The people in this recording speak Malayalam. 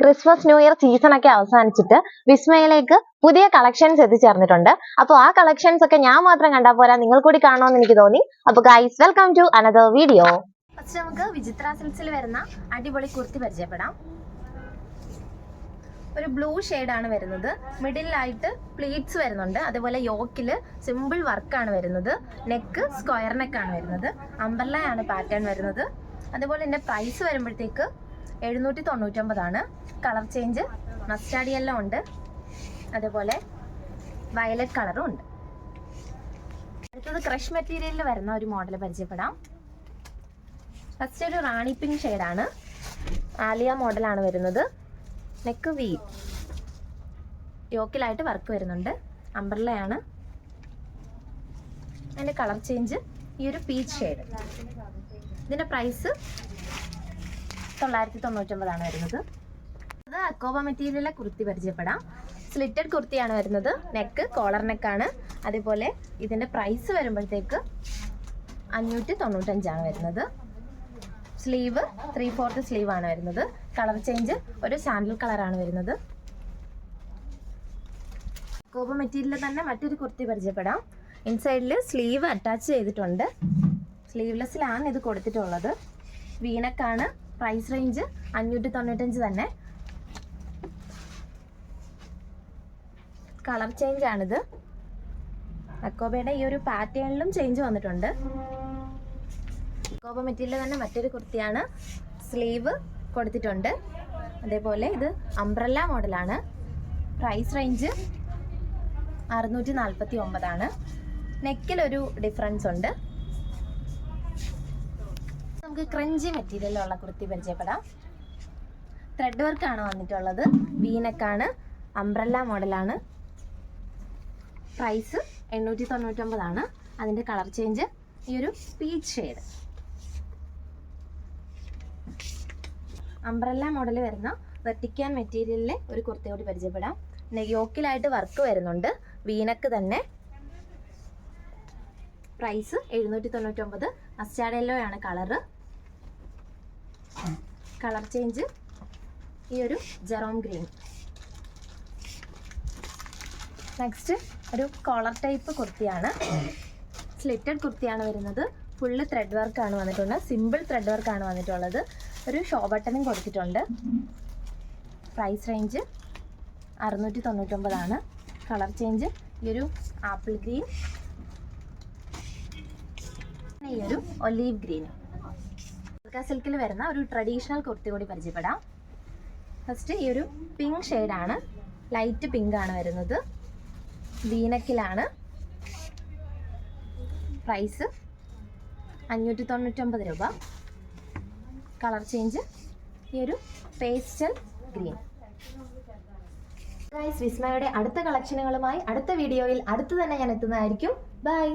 ക്രിസ്മസ് ന്യൂ ഇയർ സീസൺ ഒക്കെ അവസാനിച്ചിട്ട് വിസ്മയിലേക്ക് പുതിയ കളക്ഷൻസ് എത്തിച്ചേർന്നിട്ടുണ്ട്. അപ്പോൾ ആ കളക്ഷൻസ് ഒക്കെ ഞാൻ മാത്രം കണ്ടാൽ പോരാ, നിങ്ങൾ കൂടി കാണണമെന്ന് എനിക്ക് തോന്നി. അപ്പോൾ guys, welcome to another video. First നമുക്ക് വിചിത്ര സിൽക്സിൽ വരുന്ന അടിപൊളി കുർത്തി പരിചയപ്പെടാം. ഒരു ബ്ലൂ ഷെയ്ഡാണ് വരുന്നത്. മിഡിലായിട്ട് പ്ലീറ്റ്സ് വരുന്നുണ്ട്. അതേപോലെ യോക്കില് സിമ്പിൾ വർക്കാണ് വരുന്നത്. നെക്ക് സ്ക്വയർ നെക്കാണ് വരുന്നത്. അംബ്രല്ലയാണ് പാറ്റേൺ വരുന്നത്. അതേപോലെ ഇതിൻ്റെ പ്രൈസ് വരുമ്പോഴത്തേക്ക് 799 കളർ ചേഞ്ച് മസ്റ്റാർഡ് യെല്ലോ ഉണ്ട്, അതേപോലെ വയലറ്റ് കളറും ഉണ്ട്. അടുത്തത് ക്രഷ് മെറ്റീരിയലിൽ വരുന്ന ഒരു മോഡൽ പരിചയപ്പെടാം. ഫസ്റ്റ് ഒരു റാണി പിങ്ക് ഷെയ്ഡാണ്. ആലിയ മോഡലാണ് വരുന്നത്. നെക്ക് വി, യോക്കിലായിട്ട് വർക്ക് വരുന്നുണ്ട്. അംബ്രല്ലയാണ്. അതിൻ്റെ കളർ ചേഞ്ച് ഈ ഒരു പീച്ച് ഷെയ്ഡ്. ഇതിൻ്റെ പ്രൈസ് 999 വരുന്നത്. അത് അക്കോബ മെറ്റീരിയലിലെ കുർത്തി പരിചയപ്പെടാം. സ്ലിറ്റഡ് കുർത്തിയാണ് വരുന്നത്. നെക്ക് കോളർ നെക്കാണ്. അതേപോലെ ഇതിൻ്റെ പ്രൈസ് വരുമ്പോഴത്തേക്ക് 595 വരുന്നത്. സ്ലീവ് 3/4 സ്ലീവ് ആണ് വരുന്നത്. കളർ ചേഞ്ച് ഒരു സാൻഡൽ കളറാണ് വരുന്നത്. അക്കോബ മെറ്റീരിയലിൽ തന്നെ മറ്റൊരു കുർത്തി പരിചയപ്പെടാം. ഇൻസൈഡിൽ സ്ലീവ് അറ്റാച്ച് ചെയ്തിട്ടുണ്ട്. സ്ലീവ്ലെസ്സിലാണ് ഇത് കൊടുത്തിട്ടുള്ളത്. വീനക്കാണ്. പ്രൈസ് റേഞ്ച് 595 തന്നെ. കളർ ചേഞ്ച് ആണിത്. അക്കോബയുടെ ഈ ഒരു പാറ്റേണിലും ചേഞ്ച് വന്നിട്ടുണ്ട്. അക്കോബ മെറ്റീരിയൽ തന്നെ മറ്റൊരു കുർത്തിയാണ്. സ്ലീവ് കൊടുത്തിട്ടുണ്ട്. അതേപോലെ ഇത് അംബ്രല്ല മോഡലാണ്. Price range 649. നെക്കിലൊരു ഡിഫറൻസ് ഉണ്ട്. നമുക്ക് ക്രഞ്ചി മെറ്റീരിയലുള്ള കുർത്തി പരിചയപ്പെടാം. ത്രെഡ് വർക്കാണ് വന്നിട്ടുള്ളത്. വീനക്കാണ്. അംബ്രല്ല മോഡലാണ്. പ്രൈസ് 899. അതിൻ്റെ കളർ ചേഞ്ച് ഈ ഒരു പീച്ച് ഷെയ്ഡ്. അംബ്രല്ല മോഡൽ വരുന്ന വെർട്ടിക്കാൻ മെറ്റീരിയലിലെ ഒരു കുർത്തി കൂടി പരിചയപ്പെടാം. യോക്കിലായിട്ട് വർക്ക് വരുന്നുണ്ട്. വീനക്ക് തന്നെ. പ്രൈസ് 799. മസ്റ്റാർഡ് യെല്ലോ ആണ് കളറ്. കളർ ചേഞ്ച് ഈ ഒരു ജെറോം ഗ്രീൻ. നെക്സ്റ്റ് ഒരു കോളർ ടൈപ്പ് കുർത്തിയാണ്. സ്ലിറ്റഡ് കുർത്തിയാണ് വരുന്നത്. ഫുള്ള് ത്രെഡ് വർക്കാണ് വന്നിട്ടുള്ളത്. സിമ്പിൾ ത്രെഡ് വർക്കാണ് വന്നിട്ടുള്ളത്. ഒരു ഷോ ബട്ടണും കൊടുത്തിട്ടുണ്ട്. Price range 699. കളർ ചേഞ്ച് ഈ ഒരു ആപ്പിൾ ഗ്രീൻ, ഈ ഒരു ഒലീവ് ഗ്രീൻ. സിൽക്കിൽ വരുന്ന ഒരു ട്രഡീഷണൽ കുർത്തി കൂടി പരിചയപ്പെടാം. ഫസ്റ്റ് ഈ ഒരു പിങ്ക് ഷെയ്ഡാണ്. ലൈറ്റ് പിങ്ക് ആണ് വരുന്നത്. വീനക്കിലാണ്. പ്രൈസ് 599 രൂപ. കളർ ചേഞ്ച് ഈ ഒരു പേസ്റ്റൽ ഗ്രീൻ. ഗൈസ്, വിസ്മയുടെ അടുത്ത കളക്ഷനുകളുമായി അടുത്ത വീഡിയോയിൽ അടുത്ത് തന്നെ ഞാൻ എത്തുന്നതായിരിക്കും. ബൈ.